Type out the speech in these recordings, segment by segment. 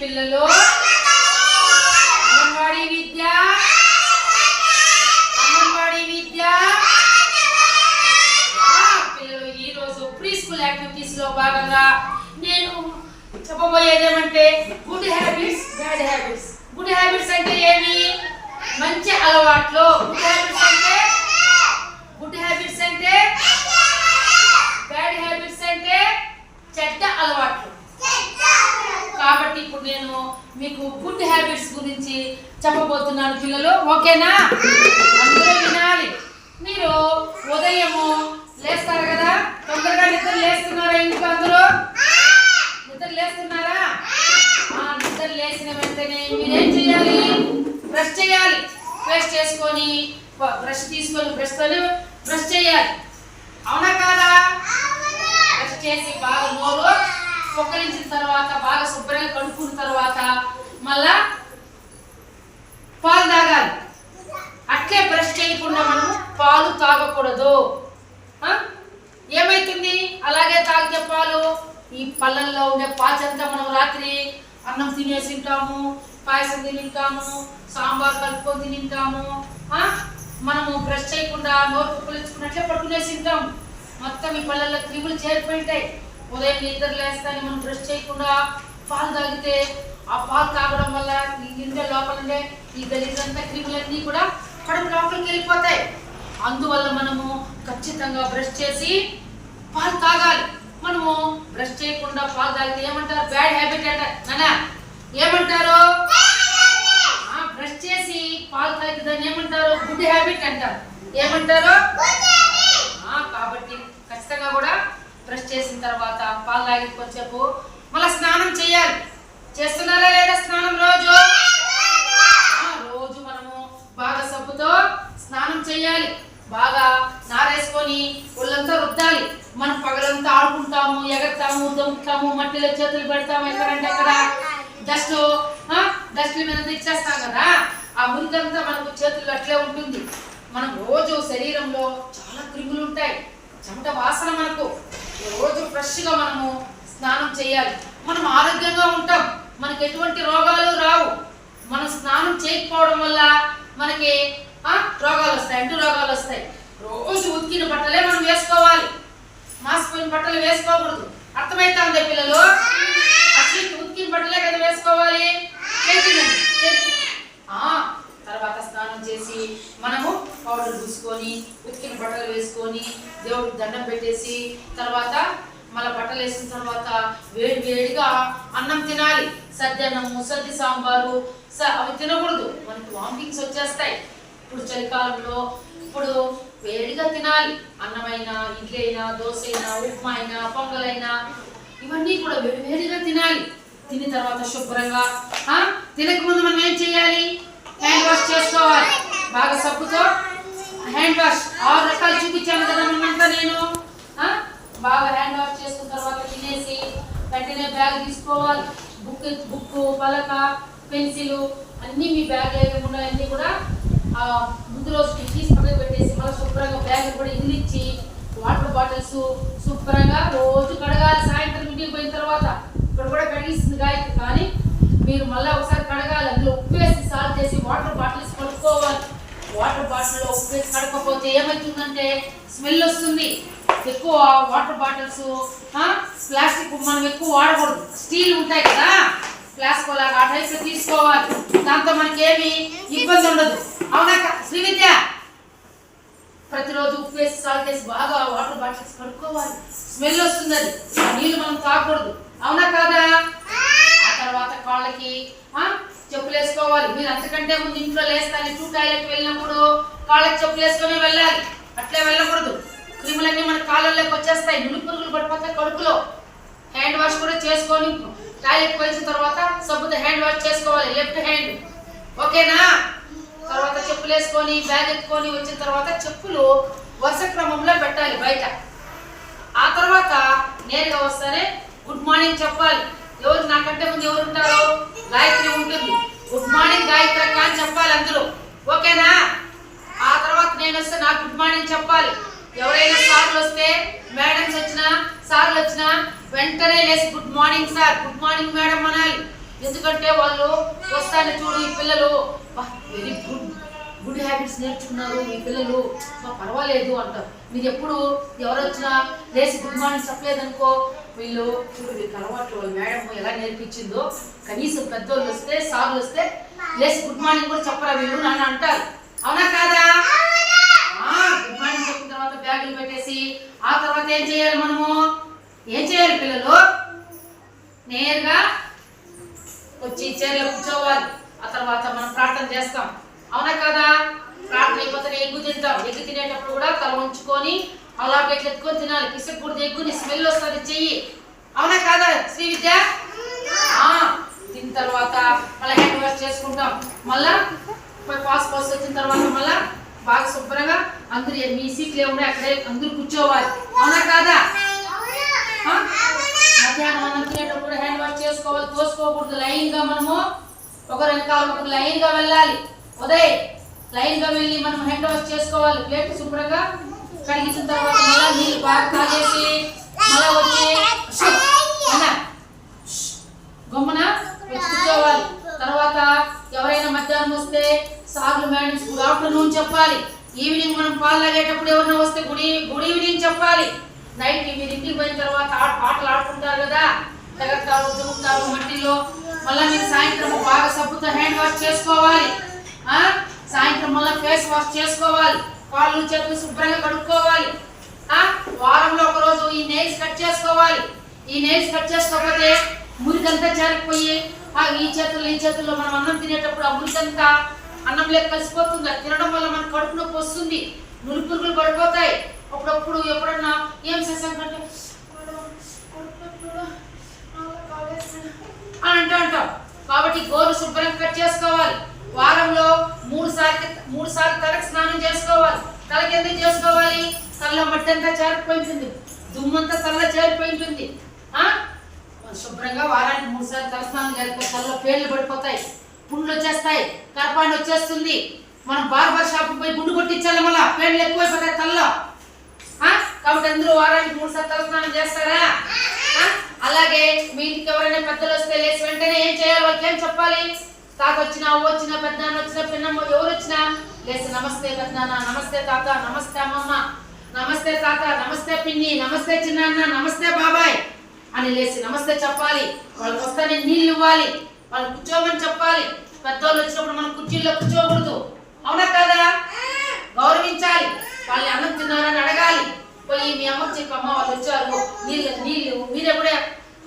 పిల్లలు అంగన్వాడీ విద్య పిల్లలు ఈరోజు ప్రీ స్కూల్ యాక్టివిటీస్ లో భాగంగా నేను చెప్పబోయేది ఏమంటే good habits bad habits. Good habits అంటే ఏమి? మంచి అలవాట్లు. గుడ్ హ్యాబిట్స్ అంటే బ్యాడ్ హ్యాబిట్స్ అంటే చెడ్డ అలవాట్లు. కాబట్టి ఇప్పుడు నేను మీకు గుడ్ హ్యాబిట్స్ గురించి చెప్పబోతున్నాను పిల్లలు. ఓకేనా? అందరూ వినాలి. మీరు ఉదయము లేస్తారు కదా, తొందరగా నిద్ర లేస్తున్నారా? ఇంట్లో అందరూ నిద్ర లేస్తున్నారా? నిద్ర లేచిన వెంటనే మీరేం చేయాలి? బ్రష్ చేయాలి. బ్రష్ చేసుకొని బ్రష్ తీసుకొని బ్రష్ చేయాలి. అవునా కాదా? బ్రష్ చేసి బాగా నోరు పొక్కలించిన తర్వాత బాగా శుభ్రంగా కడుక్కున్న తర్వాత మళ్ళా పాలు తాగాలి. అట్లే బ్రష్ చేయకుండా మనము పాలు తాగకూడదు. ఏమైతుంది అలాగే తాగితే పాలు? ఈ పళ్ళల్లో ఉండే పాచంతా మనం రాత్రి అన్నం తినేసి ఉంటాము, పాయసం తింటాము, సాంబార్ కలుపుకొని తింటాము. మనము బ్రష్ చేయకుండా నోరు పొక్కలించుకున్నట్లే పట్టుకునేసి ఉంటాము. మొత్తం ఈ పళ్ళల్లో క్రిములు చేరిపోయింటాయి. ఉదయం నిద్ర లేస్తానే మనం బ్రష్ చేయకుండా పాలు తాగితే ఆ పాలు తాగడం వల్ల ఈ గింజ లోపల ఉండే ఈ గలీజంతా క్రిములన్నీ కూడా కడుపు లోపలికి వెళ్ళిపోతాయి. అందువల్ల మనము ఖచ్చితంగా బ్రష్ చేసి పాలు తాగాలి. మనము బ్రష్ చేయకుండా పాలు తాగితే ఏమంటారు? బ్యాడ్ హ్యాబిట్ అంటారు. నానా ఏమంటారు? బ్రష్ చేసి పాలు తాగితే దాన్ని ఏమంటారు? గుడ్ హ్యాబిట్ అంటారు. ఏమంటారు? కాబట్టి ఖచ్చితంగా కూడా బ్రష్ చేసిన తర్వాత పాలు తాగి కొంచెంసేపు మళ్ళీ స్నానం చేయాలి. చేస్తున్నారా లేదా స్నానం? రోజు మనము బాగా సబ్బుతో స్నానం చేయాలి. బాగా నారేసుకొని ఒళ్ళంతా రుద్దాలి. మనం పగలంతా ఆడుకుంటాము, ఎగరతాము, దొంగతాము, మట్టిలో చేతులు పెడతాము, ఎక్కడంటే అక్కడ డస్ట్ల మీద తెచ్చేస్తాం కదా. ఆ మురికంతా మనకు చేతులు అట్లే ఉంటుంది. మనం రోజు శరీరంలో చాలా క్రిములు ఉంటాయి, చెమట వాసన. మనకు రోజు ఫ్రెష్గా మనము స్నానం చేయాలి. మనం ఆరోగ్యంగా ఉంటాం, మనకి ఎటువంటి రోగాలు రావు. మనం స్నానం చేయకపోవడం వల్ల మనకి రోగాలు వస్తాయి, అంటు రోగాలు వస్తాయి. రోజు ఉతికిన బట్టలే మనం వేసుకోవాలి, మాసిపోయిన బట్టలు వేసుకోకూడదు. అర్థమవుతుందా పిల్లలు? అసలు ఉతికిన బట్టలే కదా వేసుకోవాలి. తర్వాత స్నానం చేసి మనము పౌడర్ పూసుకొని ఉతికిన బట్టలు వేసుకొని దేవుడికి దండం పెట్టేసి తర్వాత మళ్ళీ బట్టలు వేసిన తర్వాత వేడిగా అన్నం తినాలి. సద్దన్నము, సద్ది సాంబారు అవి తినకూడదు, మనకి వామిటింగ్స్ వచ్చేస్తాయి. ఇప్పుడు చలికాలంలో ఇప్పుడు వేడిగా తినాలి. అన్నమైనా, ఇడ్లీ అయినా, దోశ అయినా, ఉప్మా అయినా, పొంగలైనా ఇవన్నీ కూడా వేడిగా తినాలి. తిన్న తర్వాత శుభ్రంగా తినకముందు మనం ఏం చేయాలి? హ్యాండ్ వాష్ చేసుకోవాలి. బాగా సబ్బుతో హ్యాండ్ వాష్ 6 రకాలు చూపించాను కదా మనంతా నేను. బాగా హ్యాండ్ వాష్ చేసుకున్న తర్వాత తినేసి వెంటనే బ్యాగ్ తీసుకోవాలి. బుక్, పలక, పెన్సిల్ అన్నీ మీ బ్యాగ్ ఏమేమి అన్నీ కూడా ముందు రోజు తీసి పక్కన పెట్టేసి మళ్ళీ శుభ్రంగా బ్యాగ్ కూడా ఇల్లిచ్చి వాటర్ బాటిల్స్ శుభ్రంగా రోజు కడగాలి. సాయంత్రం ఇంటికి పోయిన తర్వాత ఇక్కడ కూడా కడిగిస్తుంది గాయత్రి, కానీ మీరు మళ్ళీ ఒకసారి కడగాలి. అందులో ఉప్పు వేసి సాల్ట్ చేసి వాటర్ బాటిల్స్ కడుక్కోవాలి. వాటర్ బాటిల్లో ఉప్పు వేసి కడకపోతే ఏమవుతుందంటే స్మెల్ వస్తుంది. ఎక్కువ వాటర్ బాటిల్స్ ప్లాస్టిక్ మనం ఎక్కువ వాడకూడదు. స్టీల్ ఉంటాయి కదా, ప్లాస్టిక్ లాగా ఆ టైప్లో తీసుకోవాలి. దాంతో మనకి ఏమి ఇబ్బంది ఉండదు. అవునా శ్రీవిద్య? ప్రతిరోజు ఉప్పు వేసి సాల్ట్ వేసి బాగా వాటర్ బాటిల్స్ కడుక్కోవాలి. స్మెల్ వస్తుంది, అది నీళ్ళు మనం తాగకూడదు. అవునా కాదా? ఆ తర్వాత కాళ్ళకి చెప్పులు వేసుకోవాలి. మీరు అంతకంటే ముందు ఇంట్లో లేస్తాను టాయిలెట్ వెళ్ళినప్పుడు కాళ్ళకి చెప్పులు వేసుకొని వెళ్ళాలి. అట్లే వెళ్ళకూడదు. క్రిములన్నీ మన కాళ్ళల్లోకి వచ్చేస్తాయి, నుడి పురుగులు పడిపోతాయి కడుపులో. హ్యాండ్ వాష్ కూడా చేసుకొని టాయిలెట్ పోయిన తర్వాత సబ్బుతో హ్యాండ్ వాష్ చేసుకోవాలి, లెఫ్ట్ హ్యాండ్. ఓకేనా? తర్వాత చెప్పులు వేసుకొని బ్యాగ్ ఎత్తుకొని వచ్చిన తర్వాత చెప్పులు వరుస క్రమంలో పెట్టాలి బయట. ఆ తర్వాత నేరుగా వస్తానే గుడ్ మార్నింగ్ చెప్పాలి. ఎవరు నాకంటే ముందు ఎవరు ఉంటారో? గాయత్రి ఉంటుంది. గుడ్ మార్నింగ్ గాయత్రి అక్క అని చెప్పాలి అందరూ. ఓకేనా? ఆ తర్వాత నేను వస్తే నాకు గుడ్ మార్నింగ్ చెప్పాలి. ఎవరైనా సార్లు వస్తే, మేడమ్స్ వచ్చినా, సార్లు వచ్చినా వెంటనే లేసి good morning sir, good morning madam అనాలి. ఎందుకంటే వాళ్ళు వస్తానే చూడు ఈ పిల్లలు వెరీ గుడ్ హ్యాబిట్స్ నేర్చుకున్నారు ఈ పిల్లలు, పర్వాలేదు అంటారు. మీరు ఎప్పుడు ఎవరు వచ్చినా లేచి గుడ్ మార్నింగ్ చెప్పలేదనుకో, వీళ్ళు అలవాట్లు వాళ్ళు మేడం ఎలా నేర్పించిందో, కనీసం పెద్దోళ్ళు వస్తే సార్లు వస్తే లేచి గుడ్ మార్నింగ్ కూడా చెప్పరా వీళ్ళు నన్ను అంటారు. అవునా కాదా? గుడ్ మార్నింగ్ చెప్పిన తర్వాత బ్యాగులు పెట్టేసి ఆ తర్వాత ఏం చేయాలి మనము? ఏం చేయాలి పిల్లలు? నేరుగా వచ్చి చైర్లో కూర్చోవాలి. ఆ తర్వాత మనం ప్రార్థన చేస్తాం. అవునా కదా? ప్రార్థన అయిపోతే ఎగ్గు తింటాం. ఎగ్గు తినేటప్పుడు కూడా తల ఉంచుకొని అలా ఎత్తుకొని తినాలి. పిసకూడదు, ఎగ్గుని స్మెల్ వస్తుంది చెయ్యి. అవునా కాదా శ్రీ విద్య? తిన్న తర్వాత మళ్ళీ హ్యాండ్ వాష్ చేసుకుంటాం. మళ్ళా పాస్ వచ్చిన తర్వాత మళ్ళా బాగా శుభ్రంగా అందరూ మీ సీట్లు ఏముండే అక్కడే అందరూ కూర్చోవాలి. అవునా కాదా? మధ్యాహ్నం అన్నం తినేటప్పుడు కూడా హ్యాండ్ వాష్ చేసుకోవాలి. తోసుకోకూడదు. లైన్ గా మనము ఒకరు వెనకాల ఒకరు లైన్ గా వెళ్ళాలి. ఉదయ్ లైన్ గా వెళ్ళి మనం హ్యాండ్ వాష్ చేసుకోవాలి. ప్లేట్ శుభ్రంగా కడిగిన తర్వాత మళ్ళీ నీళ్ళు బాగా తాగేసి మళ్ళీ వచ్చి గమ్మున వచ్చి కూర్చోవాలి. తర్వాత ఎవరైనా మధ్యాహ్నం వస్తే సార్లు మేడమ్స్ గుడ్ ఆఫ్టర్నూన్ చెప్పాలి. ఈవినింగ్ మనం పాలు తాగేటప్పుడు ఎవరైనా వస్తే గుడ్ ఈవినింగ్ చెప్పాలి. నైట్ మీరు ఇంటికి పోయిన తర్వాత ఆటలు ఆడుకుంటారు కదా, తెగతారు దుమ్ముతారు మట్టిలో. మళ్ళీ మీరు సాయంత్రం బాగా సబ్బుతో హ్యాండ్ వాష్ చేసుకోవాలి. సాయంత్రం మళ్ళీ ఫేస్ వాష్ చేసుకోవాలి. కాళ్ళు చేతులు శుభ్రంగా కడుక్కోవాలి. వారంలో ఒక రోజు ఈ నెయిల్స్ కట్ చేసుకోవాలి. ఈ నెయిల్స్ కట్ చేసుకోకపోతే మురికంతా చేరకపోయి ఈ చేతుల్లో మనం అన్నం తినేటప్పుడు ఆ మురికంతా అన్నంలో కలిసిపోతుంది. తినడం వల్ల మన కడుపు నొప్పి వస్తుంది, నులుపురుగులు పడిపోతాయి. అప్పుడప్పుడు ఎప్పుడన్నా ఏం చేసాం కంటే అని అంటాం. కాబట్టి గోరు శుభ్రంగా కట్ చేసుకోవాలి. వారంలో మూడు సార్లు తలకు స్నానం చేసుకోవాలి. తలకి ఎందుకు చేసుకోవాలి? తలలో మట్టి అంతా చేరిపోయింటుంది, దుమ్మంతా తలలో చేరిపోయింటుంది. శుభ్రంగా వారానికి 3 సార్లు తల స్నానం చేరిపోయి తలలో పేర్లు పడిపోతాయి, పుండ్లు వచ్చేస్తాయి, కర్పాన్ని వచ్చేస్తుంది. మనం బార్బర్ షాప్ పోయి గుండు కొట్టించాలి, మళ్ళీ పేర్లు ఎక్కువైపోతాయి తలలో. కాబట్టి అందరూ వారానికి 3 సార్లు తల స్నానం చేస్తారా? అలాగే మీ ఇంటికి ఎవరైనా పెద్దలు వస్తే లేచి వెంటనే ఏం చేయాలి? వాళ్ళకి ఏం చెప్పాలి? తాత వచ్చినా, అవ్వ వచ్చినా, పెద్దనాన్న వచ్చినా, పిన్నమ్మ ఎవరు వచ్చినా లేచి నమస్తే పెద్దనాన్న, నమస్తే తాత, నమస్తే అమ్మమ్మ, నమస్తే తాత, నమస్తే పిన్ని, నమస్తే చిన్నాన్న, నమస్తే బాబాయ్ అని లేచి నమస్తే చెప్పాలి. వాళ్ళకి వస్తానే నీళ్ళు ఇవ్వాలి, వాళ్ళు కూర్చోమని చెప్పాలి. పెద్దవాళ్ళు వచ్చినప్పుడు మనం కుర్చీల్లో కూర్చోకూడదు. అవునా కాదా? గౌరవించాలి. వాళ్ళని అన్నం తిన్నారని అడగాలి. పోయి మీ అమ్మకి చెప్పి అమ్మ వాళ్ళు వచ్చారు, నీళ్ళు మీరే కూడా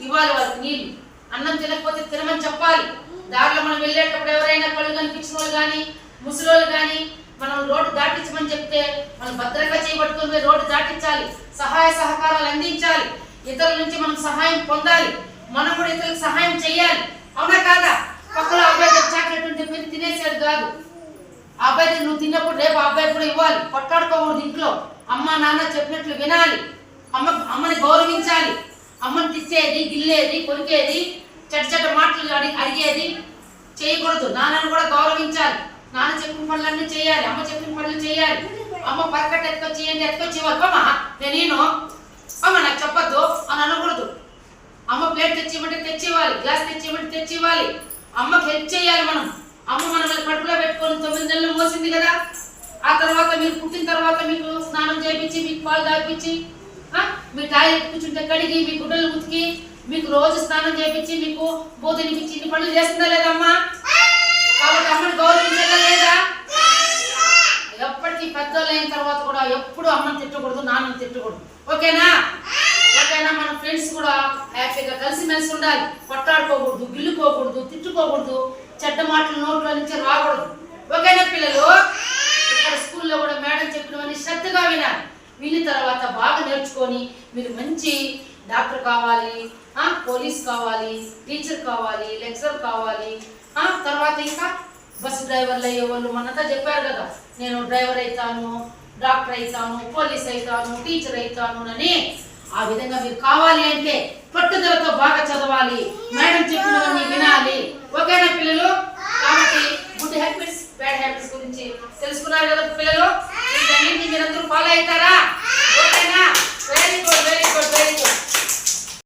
ఇవ్వాలి వాళ్ళకి నీళ్ళు. అన్నం తినకపోతే తినమని చెప్పాలి. దారిలో మనం వెళ్ళేటప్పుడు ఎవరైనా కళ్ళు కనిపించిన వాళ్ళు కానీ ముసలోళ్ళు కానీ మనం రోడ్డు దాటించమని చెప్తే మనం భద్రంగా చేయబట్టుకుని రోడ్డు దాటించాలి. సహాయ సహకారాలు అందించాలి. ఇతరుల నుంచి మనం సహాయం పొందాలి. మనం కూడా ఇతరులకు సహాయం చేయాలి. అవునా కాదా? పక్కలో అబ్బాయి చాక్లెట్ ఉంటే మీరు తినేసేది కాదు. ఆ అబ్బాయికి నువ్వు తిన్నప్పుడు రేపు ఆ అబ్బాయి కూడా ఇవ్వాలి. కొట్టాడుకోకూడదు. ఇంట్లో అమ్మ నాన్న చెప్పినట్లు వినాలి. అమ్మని గౌరవించాలి. అమ్మని తిట్టేది, గిల్లేది, కొరికేది, చెట్ట మాటలు అడిగేది చేయకూడదు. నాన్నను కూడా గౌరవించాలి. నాన్న చెప్పిన పనులన్నీ చేయాలి, అమ్మ చెప్పిన పనులు చేయాలి. అమ్మ పక్కట ఎత్తుకొచ్చి ఇవ్వాలి. అమ్మ నేను అమ్మ నాకు చెప్పొద్దు అని అనకూడదు. అమ్మ ప్లేట్ తెచ్చివ్వమంటే తెచ్చివ్వాలి, గ్లాస్ తెచ్చివ్వమంటే తెచ్చివ్వాలి. అమ్మకి హెల్ప్ చేయాలి మనం. అమ్మ మనల్ని కడుపులో పెట్టుకొని 9 నెలలు మోసింది కదా. ఆ తర్వాత మీరు పుట్టిన తర్వాత మీకు స్నానం చేయించి, మీకు పాలు తాగిపించి, మీ టాయిలెట్ కూర్చుంటే కడిగి, మీ గుడ్డలు ఉతికి, మీకు రోజు స్నానం చేయించి, మీకు బోధనిపించి ఇన్ని పనులు చేస్తుందా లేదమ్మా? కాబట్టి అమ్మని గౌరవించగా లేదా? ఎప్పటికీ పెద్దోళ్ళు అయిన తర్వాత కూడా ఎప్పుడు అమ్మని తిట్టకూడదు, నాన్నని తిట్టకూడదు. ఓకేనా? మన ఫ్రెండ్స్ కూడా హ్యాపీగా కలిసిమెలిసి ఉండాలి. కొట్టాడుకోకూడదు, గిల్లుకోకూడదు, తిట్టుకోకూడదు, చెడ్డ మాటలు నోట్లో నుంచి రాకూడదు. ఓకేనా పిల్లలు? ఇక్కడ స్కూల్లో కూడా మేడం చెప్పినవన్నీ శ్రద్ధగా వినాలి. విని తర్వాత బాగా నేర్చుకొని మీరు మంచి డాక్టర్ కావాలి, పోలీస్ కావాలి, టీచర్ కావాలి, లెక్చరర్ కావాలి. తర్వాత ఇంకా బస్సు డ్రైవర్లు అయ్యే వాళ్ళు మనంతా చెప్పారు కదా, నేను డ్రైవర్ అవుతాను, డాక్టర్ అవుతాను, పోలీస్ అవుతాను, టీచర్ అవుతాను అని. ఆ విధంగా మీరు కావాలి అంటే పట్టుదలతో బాగా చదవాలి, మేడం చెప్పినవన్నీ వినాలి. ఓకేనా పిల్లలు? కాబట్టి గుడ్ హ్యాబిట్స్, బ్యాడ్ హ్యాబిట్స్ గురించి తెలుసుకున్నారు కదా పిల్లలు. మీరందరూ ఫాలో అవుతారా? ఓకేనా? Very good, very good, very good.